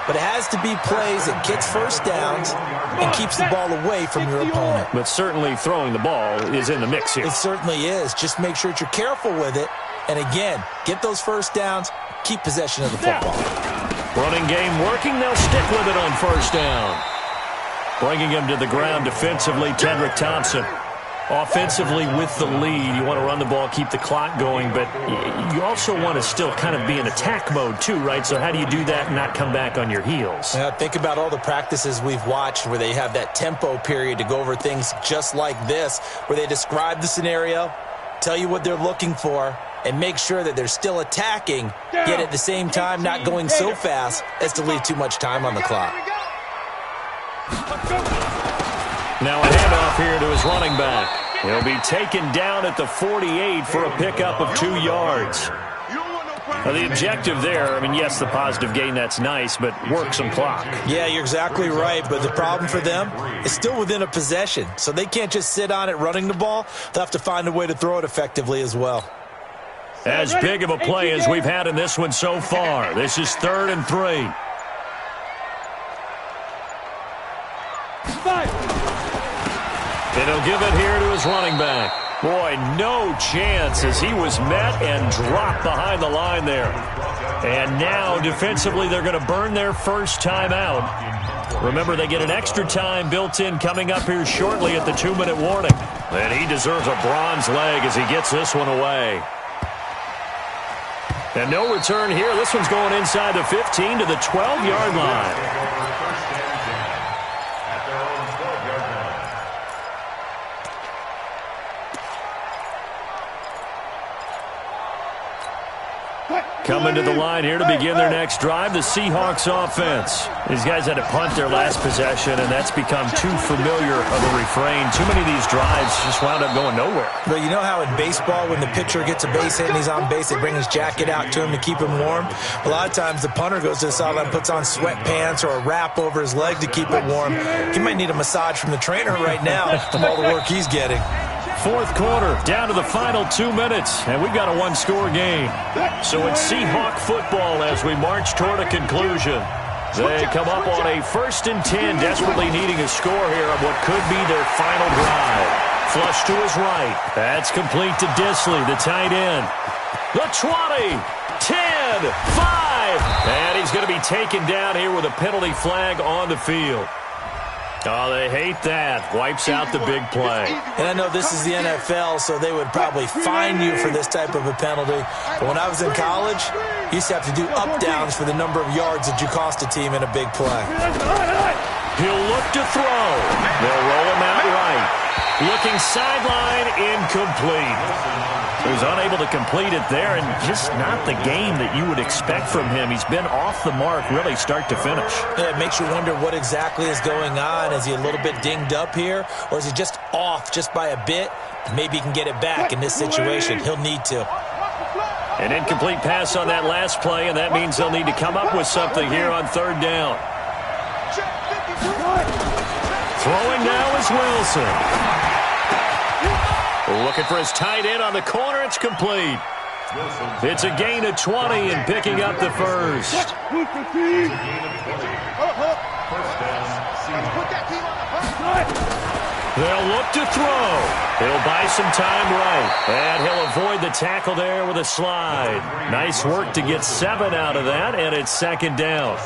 but it has to be plays that gets first downs and keeps the ball away from your opponent. But certainly throwing the ball is in the mix here. It certainly is. Just make sure that you're careful with it. And again, get those first downs, keep possession of the football. Running game working. They'll stick with it on first down. Bringing him to the ground defensively, Tedrick Thompson. Offensively with the lead, you want to run the ball, keep the clock going, but you also want to still kind of be in attack mode too, right? So how do you do that and not come back on your heels? Yeah, think about all the practices we've watched where they have that tempo period to go over things just like this, where they describe the scenario, tell you what they're looking for, and make sure that they're still attacking, yet at the same time not going so fast as to leave too much time on the clock. Now a handoff here to his running back. He'll be taken down at the 48 for a pickup of 2 yards. Now the objective there, I mean, yes, the positive gain, that's nice, but work some clock. Yeah, you're exactly right, but the problem for them is still within a possession, so they can't just sit on it running the ball. They'll have to find a way to throw it effectively as well. As big of a play as we've had in this one so far. This is 3rd and 3. And he'll give it here to his running back. Boy, no chance as he was met and dropped behind the line there. And now, defensively, they're going to burn their first timeout. Remember, they get an extra time built in coming up here shortly at the 2-minute warning. And he deserves a bronze leg as he gets this one away. And no return here. This one's going inside the 15 to the 12-yard line. Coming to the line here to begin their next drive, the Seahawks offense. These guys had to punt their last possession, and that's become too familiar of a refrain. Too many of these drives just wound up going nowhere. But you know how in baseball, when the pitcher gets a base hit and he's on base, they bring his jacket out to him to keep him warm? A lot of times the punter goes to the sideline, puts on sweatpants or a wrap over his leg to keep it warm. He might need a massage from the trainer right now from all the work he's getting. Fourth quarter, down to the final 2 minutes, and we've got a one-score game. So it's Seahawk football as we march toward a conclusion. They come up on a 1st and 10, desperately needing a score here on what could be their final drive. Flush to his right. That's complete to Disley, the tight end. The 20, 10, 5. And he's going to be taken down here with a penalty flag on the field. Oh, they hate that. Wipes out the big play. And I know this is the NFL, so they would probably fine you for this type of a penalty. But when I was in college, you used to have to do up-downs for the number of yards that you cost a team in a big play. He'll look to throw. They'll roll him out right. Looking sideline, incomplete. He was unable to complete it there, and just not the game that you would expect from him. He's been off the mark, really, start to finish. Yeah, it makes you wonder what exactly is going on. Is he a little bit dinged up here, or is he just off just by a bit? Maybe he can get it back in this situation. He'll need to. An incomplete pass on that last play, and that means they'll need to come up with something here on 3rd down. Throwing now is Wilson. Looking for his tight end on the corner. It's complete. It's a gain of 20 and picking up the first. They'll look to throw. He'll buy some time right. And he'll avoid the tackle there with a slide. Nice work to get 7 out of that, and it's 2nd down.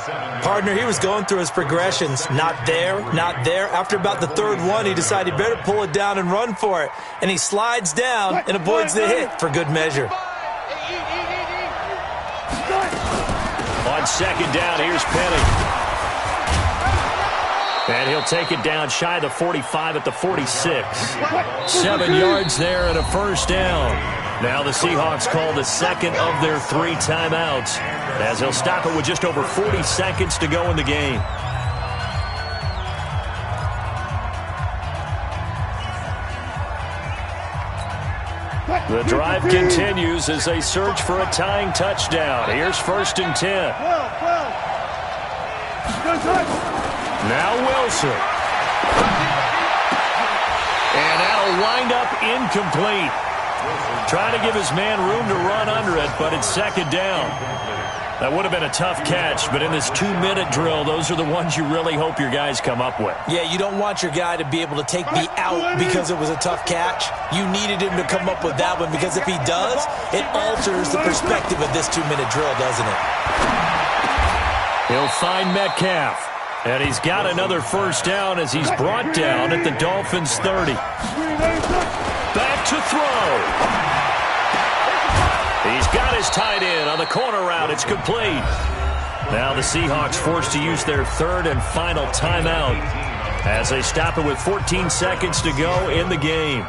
Partner, he was going through his progressions. Not there, not there. After about the 3rd one, he decided he better pull it down and run for it. And he slides down and avoids the hit for good measure. On 2nd down, here's Penny. And he'll take it down shy of the 45 at the 46. 7 yards there and a 1st down. Now the Seahawks call the 2nd of their 3 timeouts, as he'll stop it with just over 40 seconds to go in the game. The drive continues as they search for a tying touchdown. Here's 1st and 10. Now Wilson. And that'll wind up incomplete. Trying to give his man room to run under it, but it's 2nd down. That would have been a tough catch, but in this 2-minute drill, those are the ones you really hope your guys come up with. Yeah, you don't want your guy to be able to take me out because it was a tough catch. You needed him to come up with that one, because if he does, it alters the perspective of this 2-minute drill, doesn't it? He'll find Metcalf. And he's got another 1st down as he's brought down at the Dolphins' 30. Back to throw. He's got his tight end on the corner route. It's complete. Now the Seahawks forced to use their 3rd and final timeout as they stop it with 14 seconds to go in the game.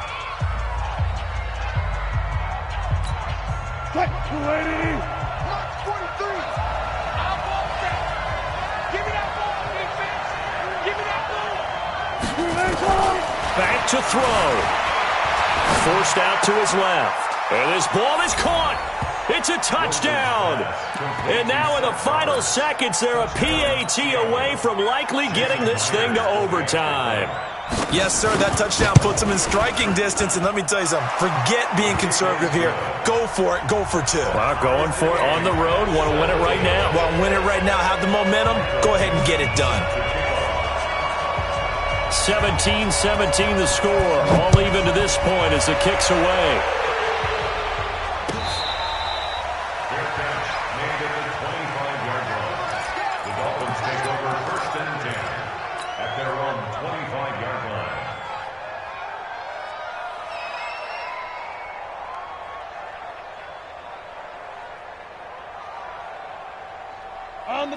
Back to throw. Forced out to his left. And this ball is caught. It's a touchdown. And now in the final seconds, they're a PAT away from likely getting this thing to overtime. Yes, sir, that touchdown puts them in striking distance. And let me tell you something, forget being conservative here. Go for it. Go for 2. Well, going for it on the road. Want to win it right now. Want to win it right now. Have the momentum. Go ahead and get it done. 17-17 the score. All even to this point as the kick's away. Fair catch made at the 25-yard line. The Dolphins take over 1st and 10 at their own 25-yard line.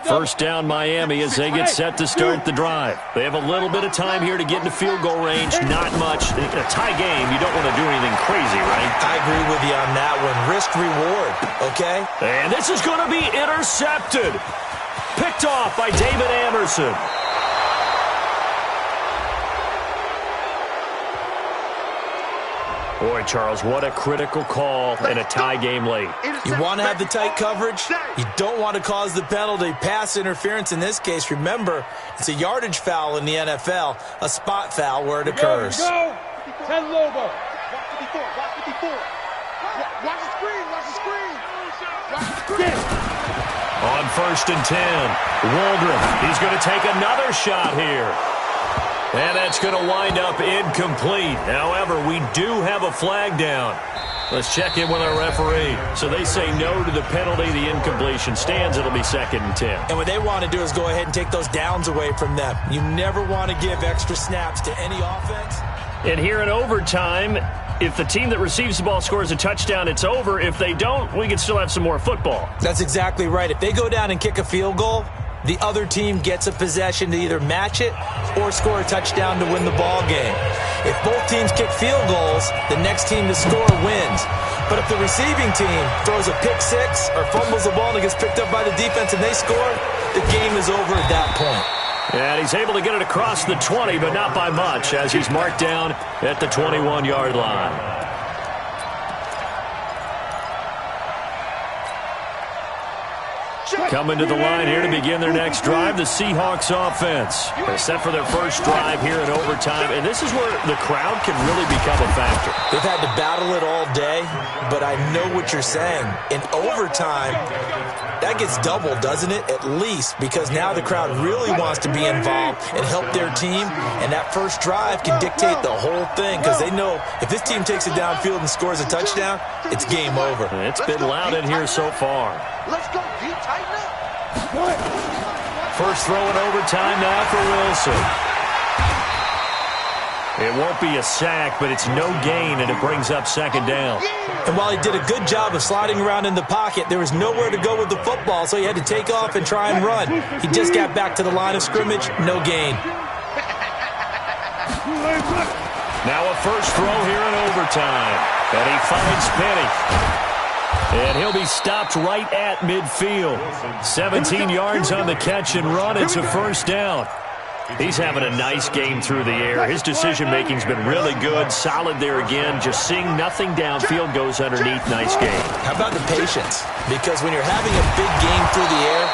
First down Miami as they get set to start the drive. They have a little bit of time here to get into field goal range. Not much. In a tie game, you don't want to do anything crazy, right? I agree with you on that one. Risk reward, okay? And this is going to be intercepted. Picked off by David Anderson. Boy, Charles, what a critical call in a tie game late. You want to have the tight coverage. You don't want to cause the penalty. Pass interference in this case. Remember, it's a yardage foul in the NFL, a spot foul where it occurs. Go. 10 Lobo. Watch 54. Watch 54. Watch the screen. Watch the screen. Watch the screen. On 1st and 10, Waldron. He's going to take another shot here. And that's going to wind up incomplete. However, we do have a flag down. Let's check in with our referee. So they say no to the penalty. The incompletion stands. It'll be 2nd and 10. And what they want to do is go ahead and take those downs away from them. You never want to give extra snaps to any offense. And here in overtime, if the team that receives the ball scores a touchdown, it's over. If they don't, we can still have some more football. That's exactly right. If they go down and kick a field goal, the other team gets a possession to either match it or score a touchdown to win the ball game. If both teams kick field goals, the next team to score wins. But if the receiving team throws a pick six or fumbles the ball and it gets picked up by the defense and they score, the game is over at that point. And he's able to get it across the 20, but not by much, as he's marked down at the 21-yard line. Coming to the line here to begin their next drive, the Seahawks offense. They're set for their first drive here in overtime, and this is where the crowd can really become a factor. They've had to battle it all day, but I know what you're saying. In overtime, that gets doubled, doesn't it? At least, because now the crowd really wants to be involved and help their team, and that first drive can dictate the whole thing because they know if this team takes it downfield and scores a touchdown, it's game over. It's been loud in here so far. Let's go. Deep, tighten up. First throw in overtime now for Wilson. It won't be a sack, but it's no gain, and it brings up 2nd down. And while he did a good job of sliding around in the pocket, there was nowhere to go with the football, so he had to take off and try and run. He just got back to the line of scrimmage, no gain. Now a first throw here in overtime, and he finds Penny. And he'll be stopped right at midfield. 17 yards on the catch and run. It's a first down. He's having a nice game through the air. His decision-making's been really good. Solid there again. Just seeing nothing downfield goes underneath. Nice game. How about the patience? Because when you're having a big game through the air,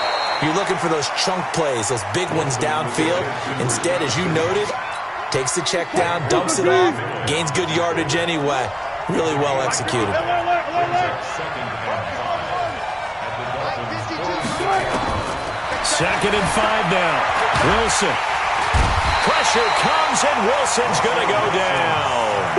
you're looking for those chunk plays, those big ones downfield. Instead, as you noted, takes the check down, dumps it off, gains good yardage anyway. Really well executed. 2nd and 5 now. Wilson. Pressure comes, and Wilson's going to go down.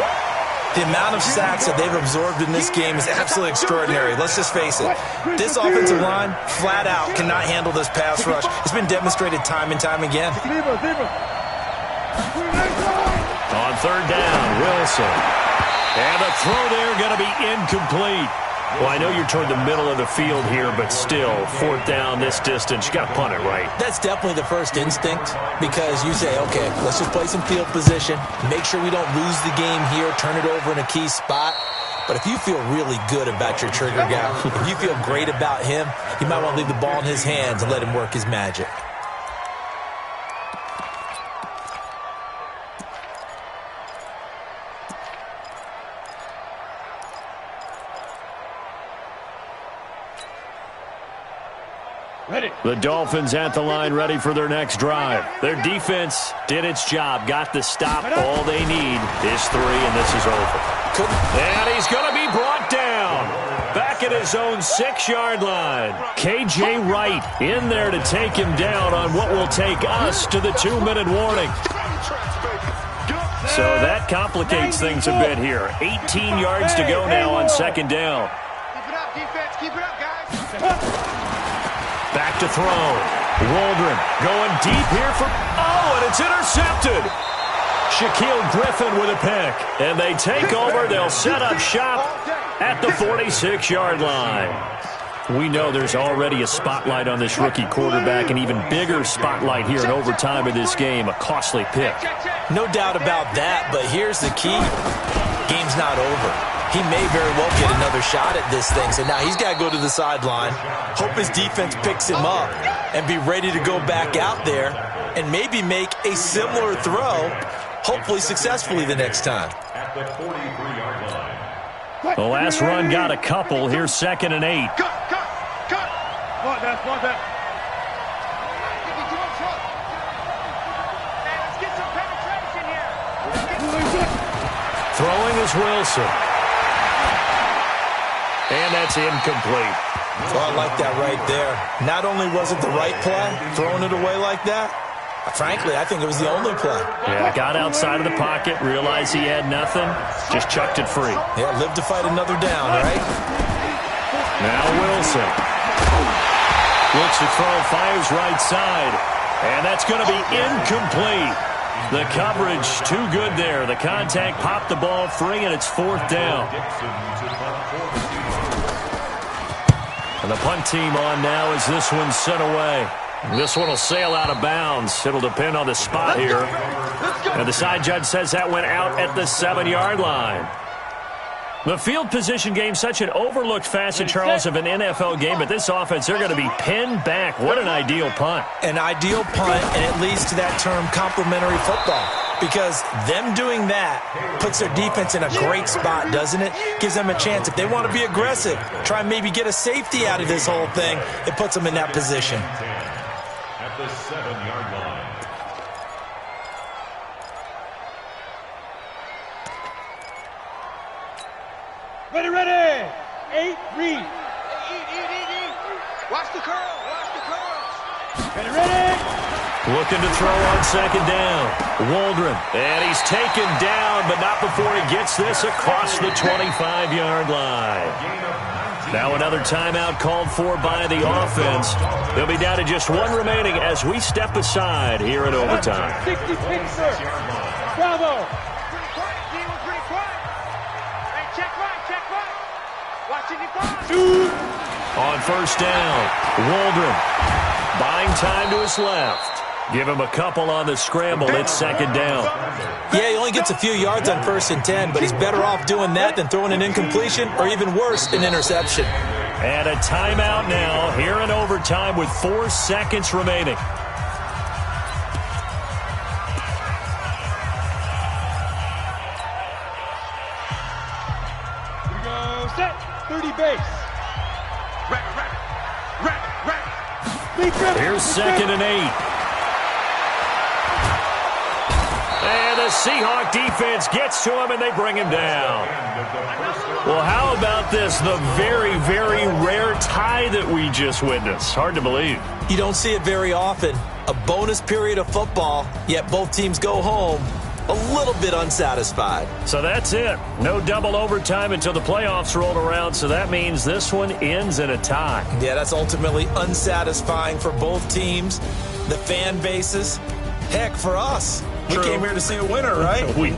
The amount of sacks that they've absorbed in this game is absolutely extraordinary. Let's just face it. This offensive line, flat out, cannot handle this pass rush. It's been demonstrated time and time again. On 3rd down, Wilson. And the throw there going to be incomplete. Well, I know you're toward the middle of the field here, but still, 4th down this distance, you got to punt it right. That's definitely the first instinct because you say, okay, let's just play some field position, make sure we don't lose the game here, turn it over in a key spot. But if you feel really good about your trigger guy, if you feel great about him, you might want to leave the ball in his hands and let him work his magic. The Dolphins at the line ready for their next drive. Their defense did its job, got the stop. All they need is 3, and this is over. And he's going to be brought down. Back at his own 6-yard line. K.J. Wright in there to take him down on what will take us to the 2-minute warning. So that complicates things a bit here. 18 yards to go now on second down. Keep it up, defense. Keep it up, guys. Back to throw. Waldron going deep here for... Oh, and it's intercepted. Shaquille Griffin with a pick. And they take over. They'll set up shop at the 46-yard line. We know there's already a spotlight on this rookie quarterback, an even bigger spotlight here in overtime of this game, a costly pick. No doubt about that, but here's the key. Game's not over. He may very well get another shot at this thing, so now he's got to go to the sideline, hope his defense picks him up, and be ready to go back out there and maybe make a similar throw, hopefully successfully the next time. At the 43-yard line. The last run got a couple. Here's 2nd and 8. Cut. One back. Let's get some penetration here. Throwing is Wilson. And that's incomplete. Well, I like that right there. Not only was it the right play, throwing it away like that, frankly, I think it was the only play. Yeah, got outside of the pocket, realized he had nothing, just chucked it free. Yeah, live to fight another down, right? Now Wilson. Looks to throw, fires right side. And that's going to be incomplete. The coverage too good there. The contact popped the ball free, and it's 4th down. And the punt team on now as this one's sent away. This one will sail out of bounds. It'll depend on the spot here. And the side judge says that went out at the 7-yard line. The field position game, such an overlooked facet, Charles, of an NFL game. But this offense, they're going to be pinned back. What an ideal punt. An ideal punt, and it leads to that term complementary football. Because them doing that puts their defense in a great spot, doesn't it? Gives them a chance. If they want to be aggressive, try and maybe get a safety out of this whole thing, it puts them in that position. At the 7-yard line. Ready. 8, read. Eat. Watch the curl. Ready. Looking to throw on 2nd down. Waldron. And he's taken down, but not before he gets this across the 25-yard line. Now another timeout called for by the offense. They'll be down to just one remaining as we step aside here in overtime. 60 picks, sir. Bravo. Pretty quiet. Hey, check right. Watching the clock. On 1st down, Waldron buying time to his left. Give him a couple on the scramble. It's 2nd down. Yeah, he only gets a few yards on 1st and 10, but he's better off doing that than throwing an incompletion or even worse, an interception. And a timeout now here in overtime with 4 seconds remaining. Here we go. Set. 30 base. Rabbit. Here's 2nd and 8. And the Seahawk defense gets to him, and they bring him down. Well, how about this? The very, very rare tie that we just witnessed. Hard to believe. You don't see it very often. A bonus period of football, yet both teams go home a little bit unsatisfied. So that's it. No double overtime until the playoffs roll around, so that means this one ends in a tie. Yeah, that's ultimately unsatisfying for both teams, the fan bases. Heck, for us. We came here to see a winner, right? We